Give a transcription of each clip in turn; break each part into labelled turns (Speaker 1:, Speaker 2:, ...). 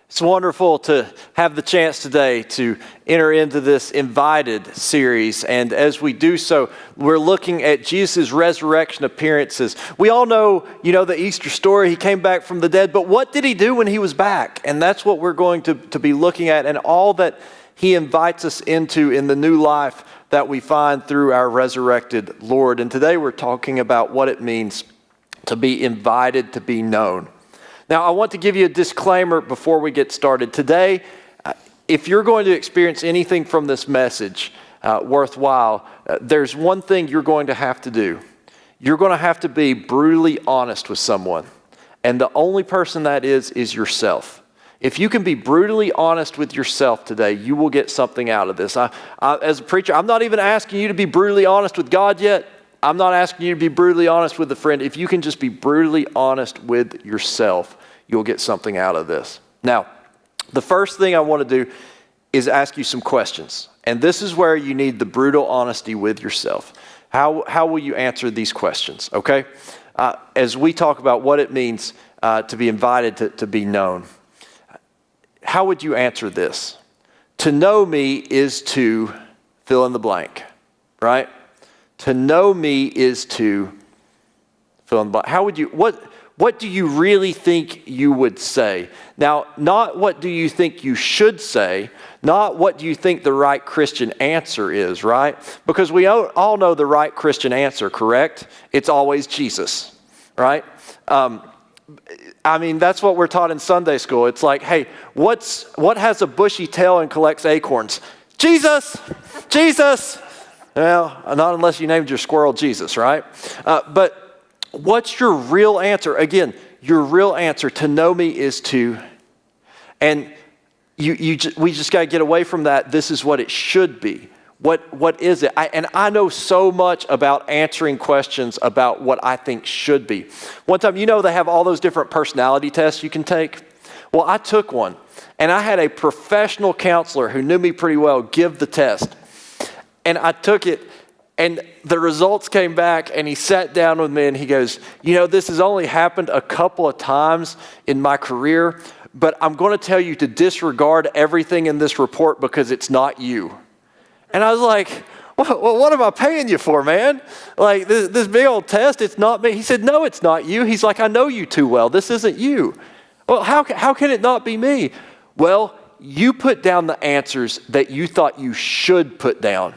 Speaker 1: It's wonderful to have the chance today to enter into this Invited series. And as we do so, we're looking at Jesus' resurrection appearances. We all know, the Easter story. He came back from the dead. But what did he do when he was back? And that's what we're going to be looking at, and all that he invites us into in the new life that we find through our resurrected Lord. And today we're talking about what it means to be invited to be known. Now, I want to give you a disclaimer before we get started. Today, if you're going to experience anything from this message worthwhile, there's one thing you're going to have to do. You're going to have to be brutally honest with someone. And the only person that is yourself. If you can be brutally honest with yourself today, you will get something out of this. As a preacher, I'm not even asking you to be brutally honest with God yet. I'm not asking you to be brutally honest with a friend. If you can just be brutally honest with yourself, you'll get something out of this. Now, the first thing I want to do is ask you some questions. And this is where you need the brutal honesty with yourself. How will you answer these questions, okay? As we talk about what it means to be invited to be known. How would you answer this? To know me is to fill in the blank, right? To know me is to fill in the blank. How would you, what do you really think you would say? Now, not what do you think you should say, not what do you think the right Christian answer is, right? Because we all know the right Christian answer, correct? It's always Jesus, right? That's what we're taught in Sunday school. It's like, hey, what has a bushy tail and collects acorns? Jesus! Jesus! Well, not unless you named your squirrel Jesus, right? But what's your real answer? Again, your real answer to know me is to, and we just got to get away from that. This is what it should be. What is it? I know so much about answering questions about what I think should be. One time, they have all those different personality tests you can take. Well, I took one, and I had a professional counselor who knew me pretty well give the test. And I took it, and the results came back, and he sat down with me, and he goes, this has only happened a couple of times in my career, but I'm going to tell you to disregard everything in this report because it's not you. And I was like, well, what am I paying you for, man? Like, this big old test, it's not me. He said, no, it's not you. He's like, I know you too well. This isn't you. Well, how can it not be me? Well, you put down the answers that you thought you should put down.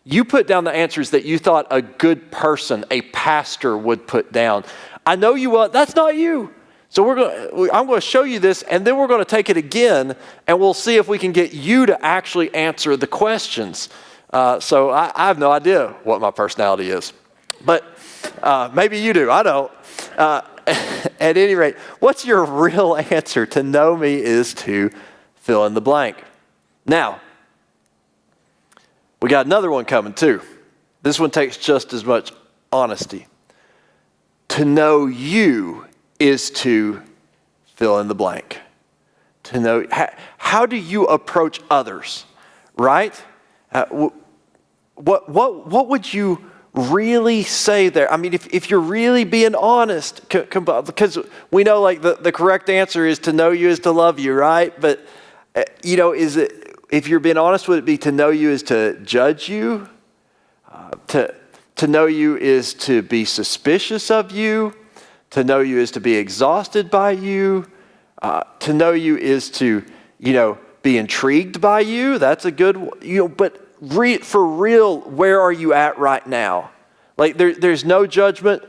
Speaker 1: You put down the answers that you thought a good person, a pastor would put down. I know you well. That's not you. So I'm going to show you this, and then we're going to take it again, and we'll see if we can get you to actually answer the questions. So I have no idea what my personality is, but maybe you do. I don't. At any rate, what's your real answer? To know me is to fill in the blank. Now, we got another one coming too. This one takes just as much honesty. To know you is to fill in the blank. To know, how do you approach others, right? What would you really say there? I mean, if you're really being honest, because we know like the correct answer is to know you is to love you, right? But, is it, if you're being honest, would it be to know you is to judge you? To know you is to be suspicious of you? To know you is to be exhausted by you? To know you is to, be intrigued by you? That's a good one. But for real, where are you at right now? Like there's no judgment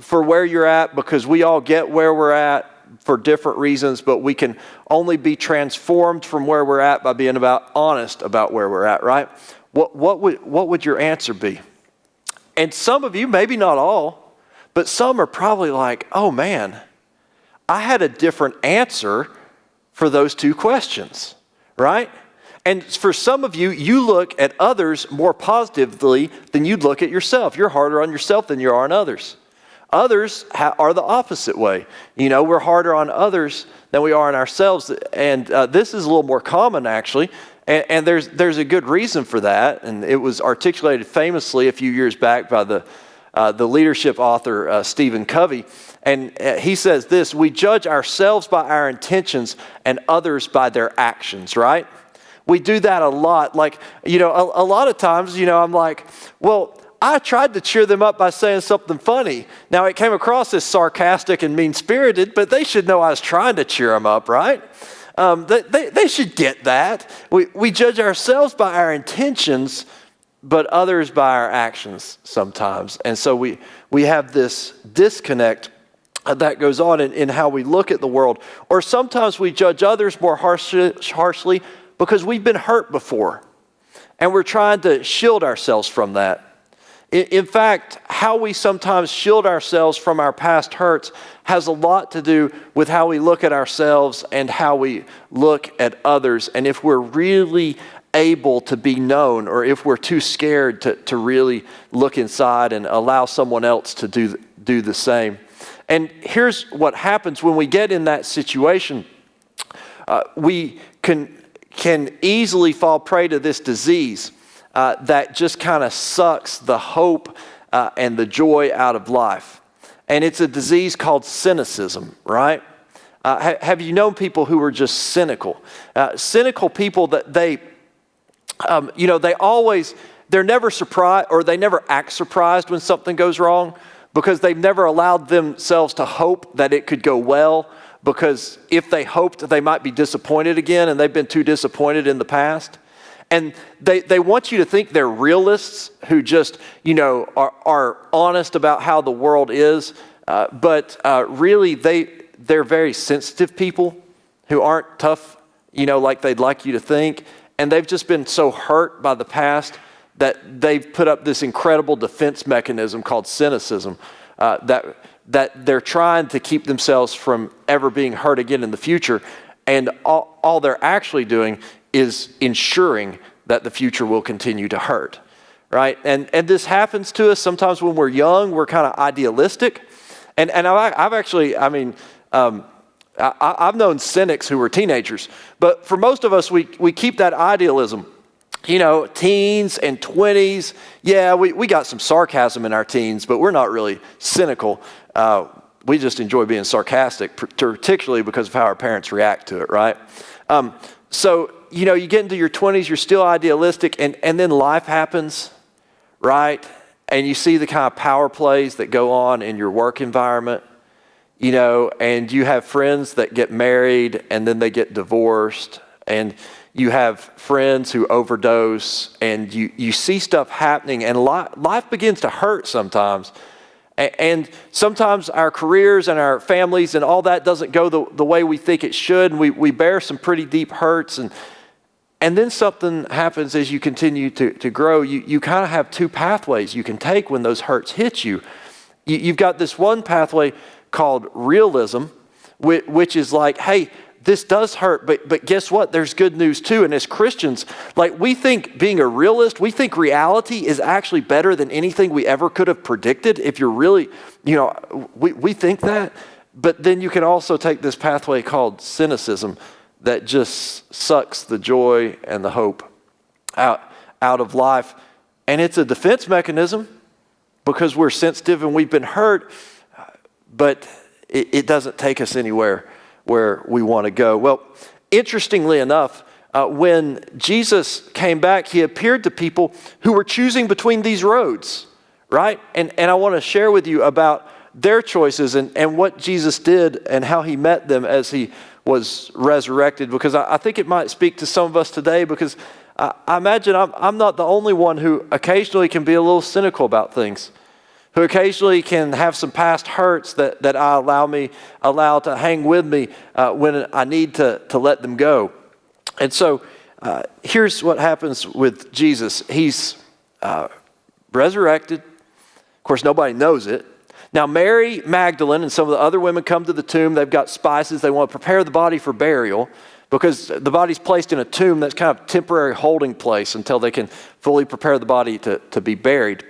Speaker 1: for where you're at because we all get where we're at for different reasons, but we can only be transformed from where we're at by being honest about where we're at, right? What would your answer be? And some of you, maybe not all, but some are probably like, oh man, I had a different answer for those two questions, right? And for some of you, you look at others more positively than you'd look at yourself. You're harder on yourself than you are on others. Others are the opposite way. We're harder on others than we are on ourselves. And this is a little more common, actually. And there's a good reason for that. And it was articulated famously a few years back by the the leadership author, Stephen Covey. And he says this: we judge ourselves by our intentions and others by their actions, right? We do that a lot. Like, a lot of times, I'm like, well, I tried to cheer them up by saying something funny. Now, it came across as sarcastic and mean-spirited, but they should know I was trying to cheer them up, right? They should get that. We judge ourselves by our intentions, but others by our actions sometimes. And so we have this disconnect that goes on in how we look at the world. Or sometimes we judge others more harshly because we've been hurt before, and we're trying to shield ourselves from that. In fact, how we sometimes shield ourselves from our past hurts has a lot to do with how we look at ourselves and how we look at others, and if we're really able to be known, or if we're too scared to really look inside and allow someone else to do the same. And here's what happens when we get in that situation. We can easily fall prey to this disease that just kind of sucks the hope and the joy out of life. And it's a disease called cynicism, right? Have you known people who are just cynical? Cynical people that they're never surprised, or they never act surprised when something goes wrong, because they've never allowed themselves to hope that it could go well, because if they hoped, they might be disappointed again, and they've been too disappointed in the past. And they want you to think they're realists who just, are honest about how the world is, but really they're very sensitive people who aren't tough, like they'd like you to think, and they've just been so hurt by the past that they've put up this incredible defense mechanism called cynicism, that they're trying to keep themselves from ever being hurt again in the future. And all they're actually doing is ensuring that the future will continue to hurt, right? And this happens to us sometimes when we're young. We're kind of idealistic. And I've known cynics who were teenagers. But for most of us, we keep that idealism. Teens and 20s, yeah, we got some sarcasm in our teens, but we're not really cynical. We just enjoy being sarcastic, particularly because of how our parents react to it, right? So, you get into your 20s, you're still idealistic, and then life happens, right? And you see the kind of power plays that go on in your work environment, and you have friends that get married and then they get divorced, and you have friends who overdose, and you see stuff happening, and life begins to hurt sometimes. And sometimes our careers and our families and all that doesn't go the way we think it should, and we bear some pretty deep hurts. And then something happens as you continue to grow. You kind of have two pathways you can take when those hurts hit you. You've got this one pathway called realism, which is like, hey, this does hurt, but guess what? There's good news too. And as Christians, we think being a realist, we think reality is actually better than anything we ever could have predicted. If you're really, we think that. But then you can also take this pathway called cynicism that just sucks the joy and the hope out of life. And it's a defense mechanism because we're sensitive and we've been hurt, but it doesn't take us anywhere where we want to go. Well, interestingly enough, when Jesus came back, he appeared to people who were choosing between these roads, right? And I want to share with you about their choices and what Jesus did and how he met them as he was resurrected, because I think it might speak to some of us today, because I imagine I'm not the only one who occasionally can be a little cynical about things, who occasionally can have some past hurts that I allow to hang with me when I need to let them go. And so here's what happens with Jesus. He's resurrected. Of course, nobody knows it. Now, Mary Magdalene and some of the other women come to the tomb. They've got spices. They want to prepare the body for burial, because the body's placed in a tomb that's kind of temporary holding place until they can fully prepare the body to be buried.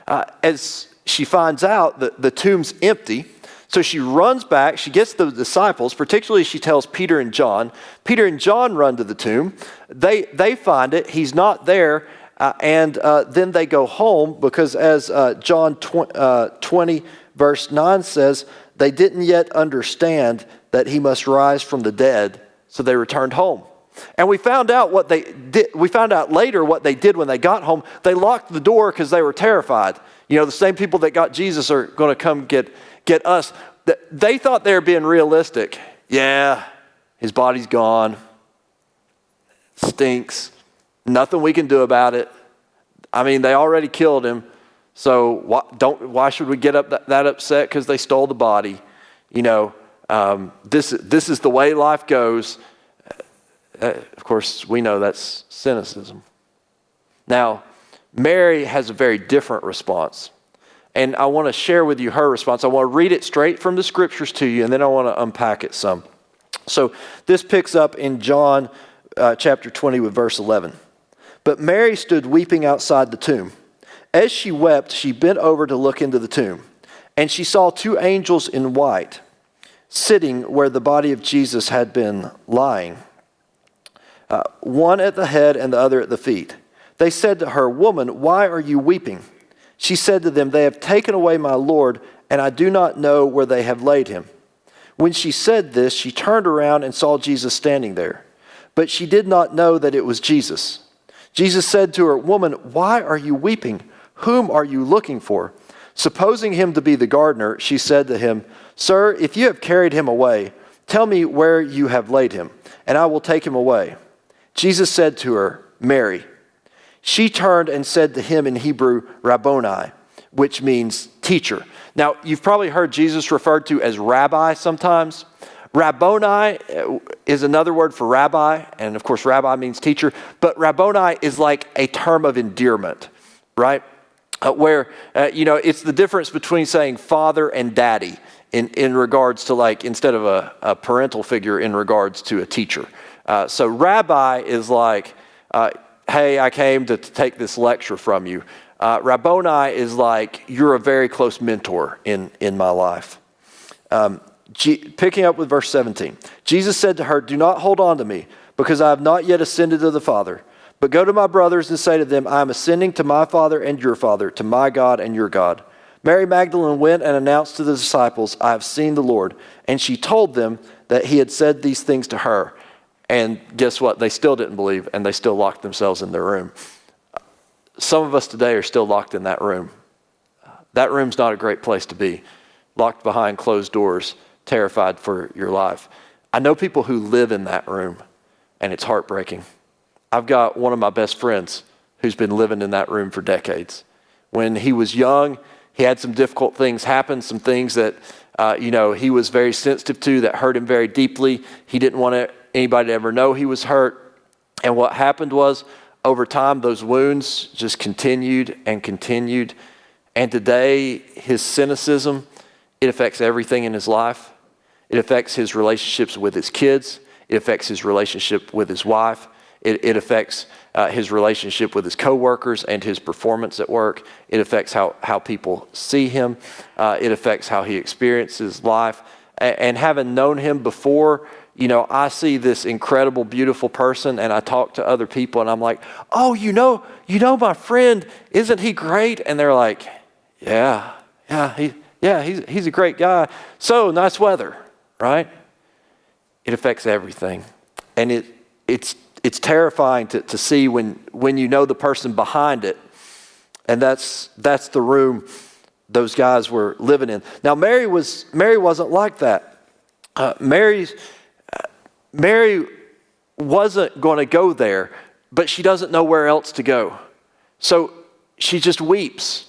Speaker 1: As she finds out that the tomb's empty, so she runs back. She gets the disciples, particularly she tells Peter and John. Peter and John run to the tomb. They find it. He's not there. and then they go home because as John 20 verse 9 says, they didn't yet understand that he must rise from the dead, so they returned home. And we found out what they did. We found out later what they did when they got home. They locked the door because they were terrified. You know, the same people that got Jesus are going to come get us. They thought they were being realistic. Yeah, his body's gone. Stinks. Nothing we can do about it. I mean, they already killed him. So why should we get that upset because they stole the body? You know, this is the way life goes. Of course, we know that's cynicism. Now, Mary has a very different response. And I want to share with you her response. I want to read it straight from the scriptures to you, and then I want to unpack it some. So this picks up in John chapter 20 with verse 11. But Mary stood weeping outside the tomb. As she wept, she bent over to look into the tomb. And she saw two angels in white sitting where the body of Jesus had been lying. One at the head and the other at the feet. They said to her, "Woman, why are you weeping?" She said to them, "They have taken away my Lord, and I do not know where they have laid him." When she said this, she turned around and saw Jesus standing there. But she did not know that it was Jesus. Jesus said to her, "Woman, why are you weeping? Whom are you looking for?" Supposing him to be the gardener, she said to him, "Sir, if you have carried him away, tell me where you have laid him, and I will take him away." Jesus said to her, "Mary." She turned and said to him in Hebrew, "Rabboni," which means teacher. Now, you've probably heard Jesus referred to as rabbi sometimes. Rabboni is another word for rabbi, and of course, rabbi means teacher, but Rabboni is like a term of endearment, right? Where, it's the difference between saying father and daddy in regards to, like, instead of a parental figure in regards to a teacher. So rabbi is like, hey, I came to take this lecture from you. Rabboni is like, you're a very close mentor in my life. Picking up with verse 17. Jesus said to her, "Do not hold on to me, because I have not yet ascended to the Father. But go to my brothers and say to them, I am ascending to my Father and your Father, to my God and your God." Mary Magdalene went and announced to the disciples, "I have seen the Lord." And she told them that he had said these things to her. And guess what? They still didn't believe, and they still locked themselves in their room. Some of us today are still locked in that room. That room's not a great place to be. Locked behind closed doors, terrified for your life. I know people who live in that room, and it's heartbreaking. I've got one of my best friends who's been living in that room for decades. When he was young, he had some difficult things happen, some things that he was very sensitive to that hurt him very deeply. He didn't want anybody to ever know he was hurt. And what happened was, over time, those wounds just continued and continued. And today, his cynicism, it affects everything in his life. It affects his relationships with his kids. It affects his relationship with his wife. It affects his relationship with his coworkers and his performance at work. It affects how people see him. It affects how he experiences life. And having known him before, I see this incredible, beautiful person, and I talk to other people, and I'm like, "Oh, you know my friend, isn't he great?" And they're like, "Yeah, he's a great guy. So nice weather, right?" It affects everything, and it's terrifying to see when you know the person behind it, and that's the room those guys were living in. Now, Mary wasn't like that. Mary wasn't going to go there, but she doesn't know where else to go. So she just weeps.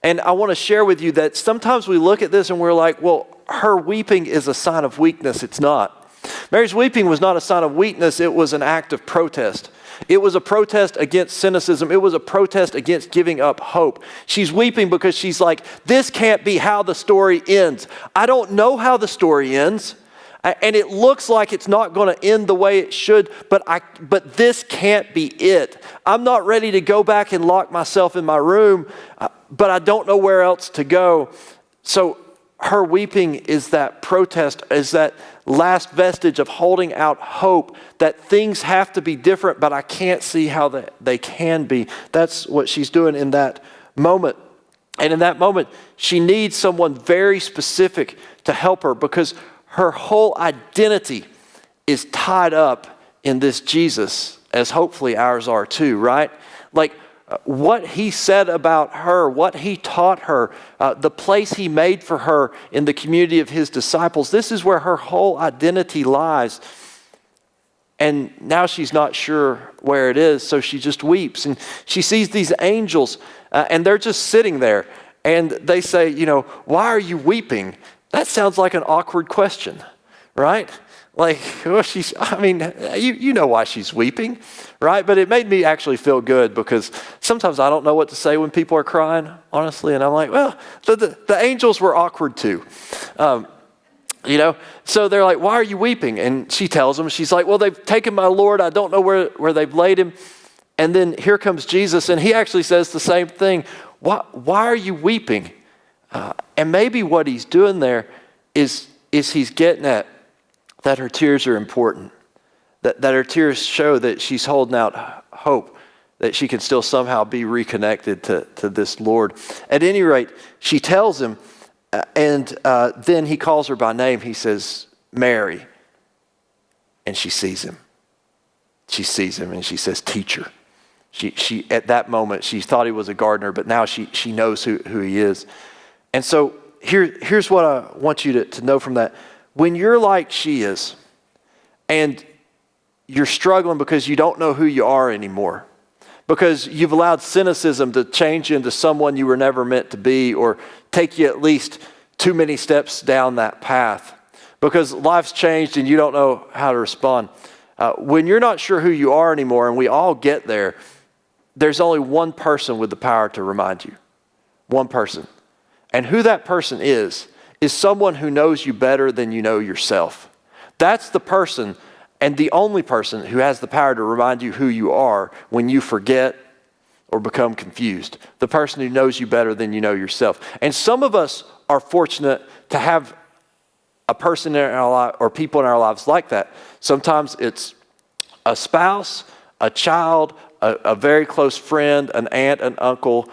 Speaker 1: And I want to share with you that sometimes we look at this and we're like, well, her weeping is a sign of weakness. It's not. Mary's weeping was not a sign of weakness. It was an act of protest. It was a protest against cynicism. It was a protest against giving up hope. She's weeping because she's like, this can't be how the story ends. I don't know how the story ends. And it looks like it's not going to end the way it should, but this can't be it. I'm not ready to go back and lock myself in my room, but I don't know where else to go. So her weeping is that protest, is that last vestige of holding out hope that things have to be different, but I can't see how they can be. That's what she's doing in that moment. And in that moment, she needs someone very specific to help her because her whole identity is tied up in this Jesus, as hopefully ours are too, right? Like what he said about her, what he taught her, the place he made for her in the community of his disciples. This is where her whole identity lies. And now she's not sure where it is, so she just weeps. And she sees these angels, and they're just sitting there. And they say, why are you weeping? That sounds like an awkward question, right? Like, well, you know why she's weeping, right? But it made me actually feel good because sometimes I don't know what to say when people are crying, honestly. And I'm like, well, the angels were awkward too. So they're like, why are you weeping? And she tells them, she's like, well, they've taken my Lord. I don't know where they've laid him. And then here comes Jesus, and he actually says the same thing. Why are you weeping? And maybe what he's doing there is he's getting at that her tears are important, that her tears show that she's holding out hope, that she can still somehow be reconnected to this Lord. At any rate, she tells him, and then he calls her by name. He says, Mary. And she sees him. She sees him and she says, teacher. She at that moment, she thought he was a gardener, but now she knows who he is. And so here's what I want you to know from that. When you're like she is, and you're struggling because you don't know who you are anymore, because you've allowed cynicism to change you into someone you were never meant to be, or take you at least too many steps down that path, because life's changed and you don't know how to respond. When you're not sure who you are anymore, and we all get there, there's only one person with the power to remind you. One person. And who that person is someone who knows you better than you know yourself. That's the person and the only person who has the power to remind you who you are when you forget or become confused. The person who knows you better than you know yourself. And some of us are fortunate to have a person in our life or people in our lives like that. Sometimes it's a spouse, a child, a very close friend, an aunt, an uncle.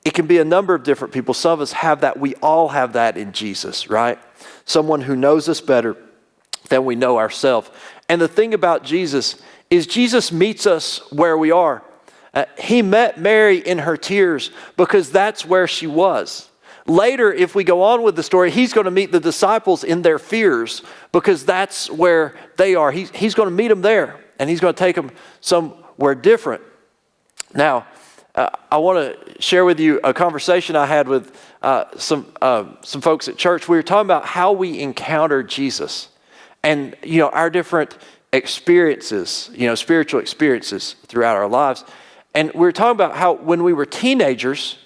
Speaker 1: It can be a number of different people. Some of us have that. We all have that in Jesus, right? Someone who knows us better than we know ourselves. And the thing about Jesus is Jesus meets us where we are. He met Mary in her tears because that's where she was. Later, if we go on with the story, he's going to meet the disciples in their fears because that's where they are. He's going to meet them there, and he's going to take them somewhere different. Now, I want to share with you a conversation I had with some folks at church. We were talking about how we encounter Jesus and, our different experiences, spiritual experiences throughout our lives. And we were talking about how when we were teenagers,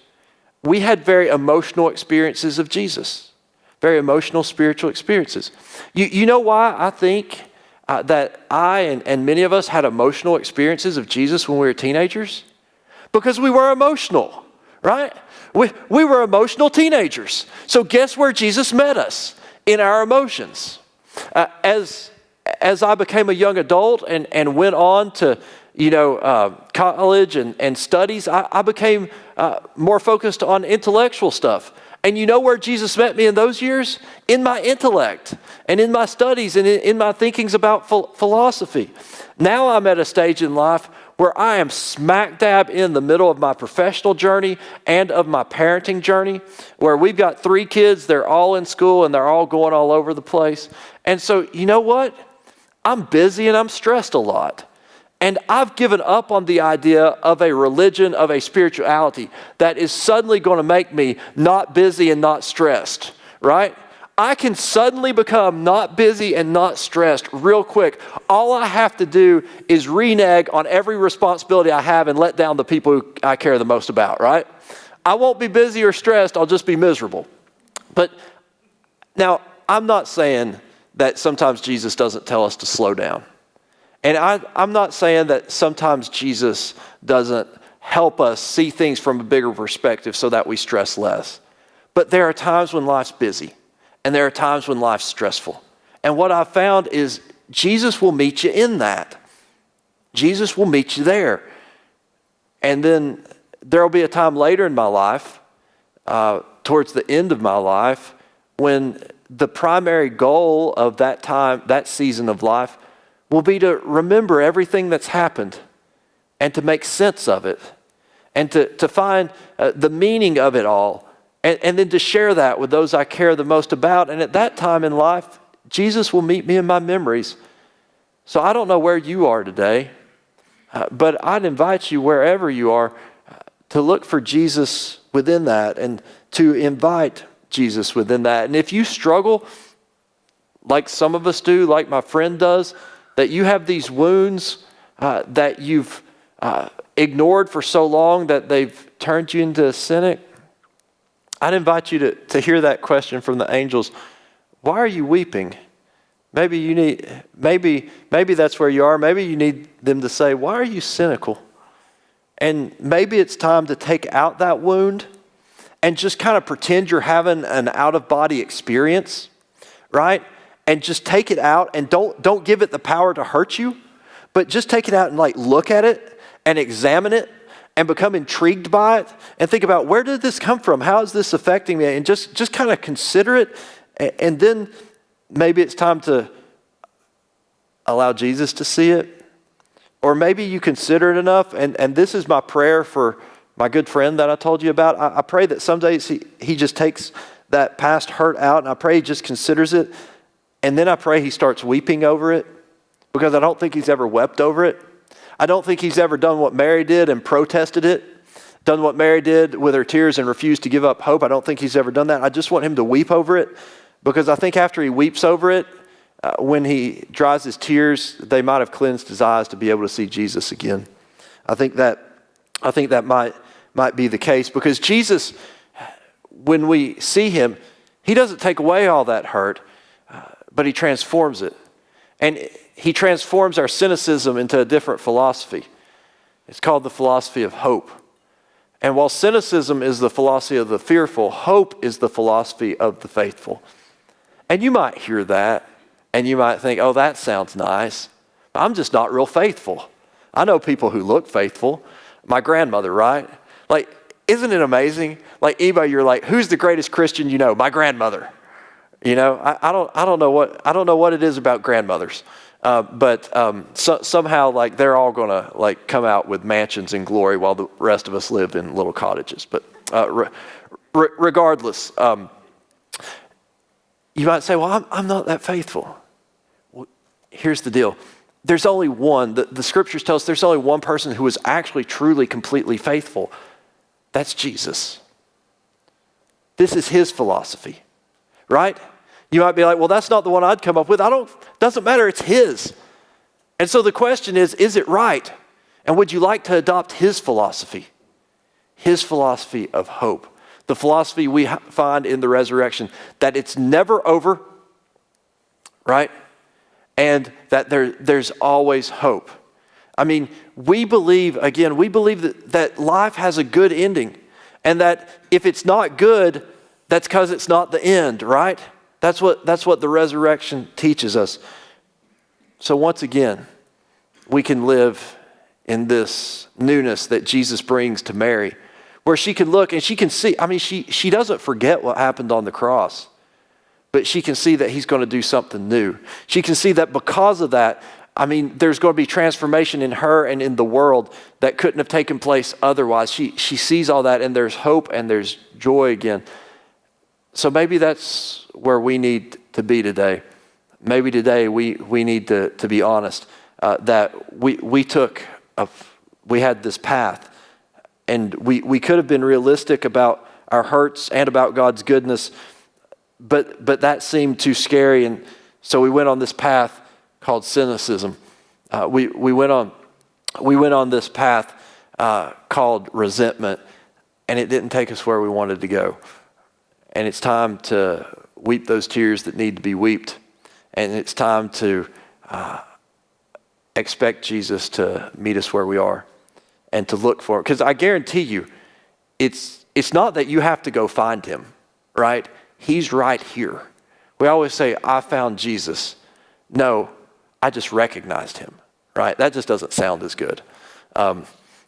Speaker 1: we had very emotional experiences of Jesus, very emotional spiritual experiences. You know why I think that I and many of us had emotional experiences of Jesus when we were teenagers? Because we were emotional, right? We were emotional teenagers. So guess where Jesus met us? In our emotions. As I became a young adult and went on to college and studies, I became more focused on intellectual stuff. And you know where Jesus met me in those years? In my intellect and in my studies and in my thinkings about philosophy. Now I'm at a stage in life where I am smack dab in the middle of my professional journey and of my parenting journey, where we've got 3 kids, they're all in school and they're all going all over the place. And so, you know what? I'm busy and I'm stressed a lot. And I've given up on the idea of a religion, of a spirituality that is suddenly going to make me not busy and not stressed, right? I can suddenly become not busy and not stressed real quick. All I have to do is renege on every responsibility I have and let down the people who I care the most about, right? I won't be busy or stressed. I'll just be miserable. But now, I'm not saying that sometimes Jesus doesn't tell us to slow down. And I'm not saying that sometimes Jesus doesn't help us see things from a bigger perspective so that we stress less. But there are times when life's busy, and there are times when life's stressful. And what I've found is Jesus will meet you in that. Jesus will meet you there. And then there will be a time later in my life, towards the end of my life, when the primary goal of that time, that season of life, will be to remember everything that's happened and to make sense of it and to find the meaning of it all and then to share that with those I care the most about. And at that time in life, Jesus will meet me in my memories. So I don't know where you are today, but I'd invite you wherever you are to look for Jesus within that and to invite Jesus within that. And if you struggle, like some of us do, like my friend does, that you have these wounds that you've ignored for so long that they've turned you into a cynic, I'd invite you to hear that question from the angels. Why are you weeping? Maybe that's where you are. Maybe you need them to say, why are you cynical? And maybe it's time to take out that wound and just kind of pretend you're having an out-of-body experience, right? And just take it out and don't give it the power to hurt you, but just take it out and like look at it and examine it and become intrigued by it and think about, where did this come from? How is this affecting me? And just kind of consider it. And then maybe it's time to allow Jesus to see it. Or maybe you consider it enough. And this is my prayer for my good friend that I told you about. I pray that some days he just takes that past hurt out, and I pray he just considers it. And then I pray he starts weeping over it, because I don't think he's ever wept over it. I don't think he's ever done what Mary did and protested it, done what Mary did with her tears and refused to give up hope. I don't think he's ever done that. I just want him to weep over it, because I think after he weeps over it, when he dries his tears, they might have cleansed his eyes to be able to see Jesus again. I think that might be the case, because Jesus, when we see him, he doesn't take away all that hurt, but he transforms it. And he transforms our cynicism into a different philosophy. It's called the philosophy of hope. And while cynicism is the philosophy of the fearful, hope is the philosophy of the faithful. And you might hear that, and you might think, oh, that sounds nice. I'm just not real faithful. I know people who look faithful. My grandmother, right? Like, isn't it amazing? Like, anybody, you're like, who's the greatest Christian you know? My grandmother. You know, I don't know what it is about grandmothers, but somehow like they're all gonna like come out with mansions in glory while the rest of us live in little cottages. But regardless, you might say, well, I'm not that faithful. Well, here's the deal. There's only one. The scriptures tell us there's only one person who is actually truly completely faithful. That's Jesus. This is his philosophy, right? You might be like, well, that's not the one I'd come up with. Doesn't matter, it's his. And so the question is it right? And would you like to adopt his philosophy? His philosophy of hope. The philosophy we find in the resurrection, that it's never over, right? And that there's always hope. I mean, we believe that life has a good ending. And that if it's not good, that's because it's not the end, right? That's what the resurrection teaches us. So once again, we can live in this newness that Jesus brings to Mary, where she can look and she can see. I mean, she doesn't forget what happened on the cross, but she can see that he's going to do something new. She can see that because of that, I mean, there's going to be transformation in her and in the world that couldn't have taken place otherwise. She sees all that, and there's hope and there's joy again. So maybe that's where we need to be today. Maybe today we need to be honest that we had this path, and we could have been realistic about our hurts and about God's goodness, but that seemed too scary, and so we went on this path called cynicism. We went on this path called resentment, and it didn't take us where we wanted to go. And it's time to weep those tears that need to be wept. And it's time to expect Jesus to meet us where we are and to look for him. Because I guarantee you, it's not that you have to go find him. right? He's right here. We always say, I found Jesus. No, I just recognized him, right? That just doesn't sound as good.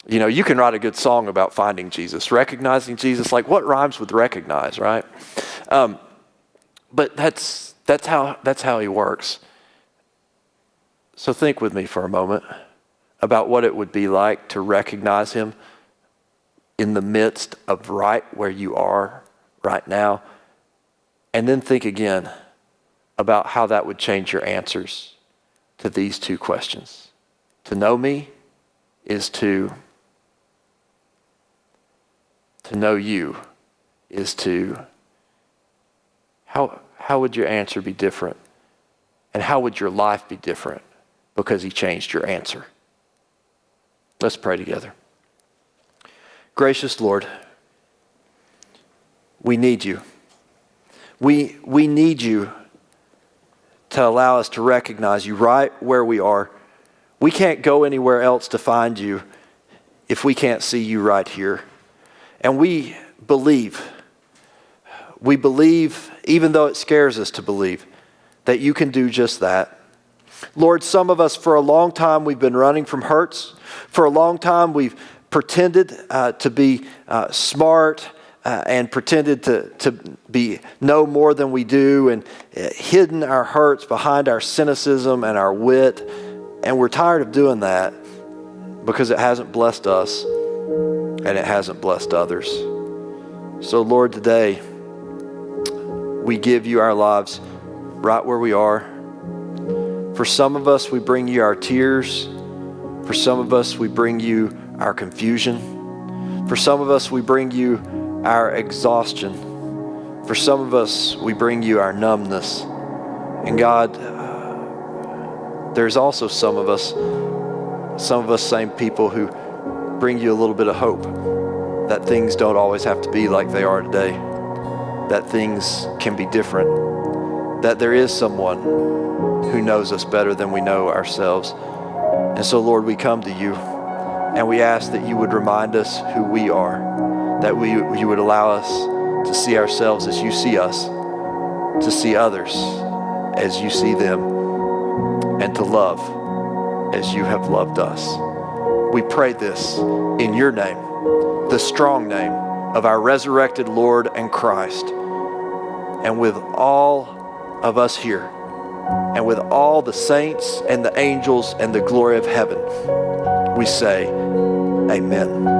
Speaker 1: You can write a good song about finding Jesus, recognizing Jesus. Like, what rhymes with recognize, right? But that's how he works. So think with me for a moment about what it would be like to recognize him in the midst of right where you are right now. And then think again about how that would change your answers to these two questions. To know me is to know you is to, how would your answer be different? And how would your life be different because he changed your answer? Let's pray together. Gracious Lord, we need you. We need you to allow us to recognize you right where we are. We can't go anywhere else to find you if we can't see you right here. And we believe, even though it scares us to believe, that you can do just that. Lord, some of us for a long time we've been running from hurts. For a long time we've pretended to be smart and pretended to know more than we do, and hidden our hurts behind our cynicism and our wit. And we're tired of doing that because it hasn't blessed us and it hasn't blessed others. So Lord, today we give you our lives right where we are. For some of us, we bring you our tears. For some of us, we bring you our confusion. For some of us, we bring you our exhaustion. For some of us, we bring you our numbness. And God, there's also some of us same people who bring you a little bit of hope that things don't always have to be like they are today, that things can be different, that there is someone who knows us better than we know ourselves. And so, Lord, we come to you and we ask that you would remind us who we are, that you would allow us to see ourselves as you see us, to see others as you see them, and to love as you have loved us. We pray this in your name, the strong name of our resurrected Lord and Christ. And with all of us here, and with all the saints and the angels and the glory of heaven, we say, Amen.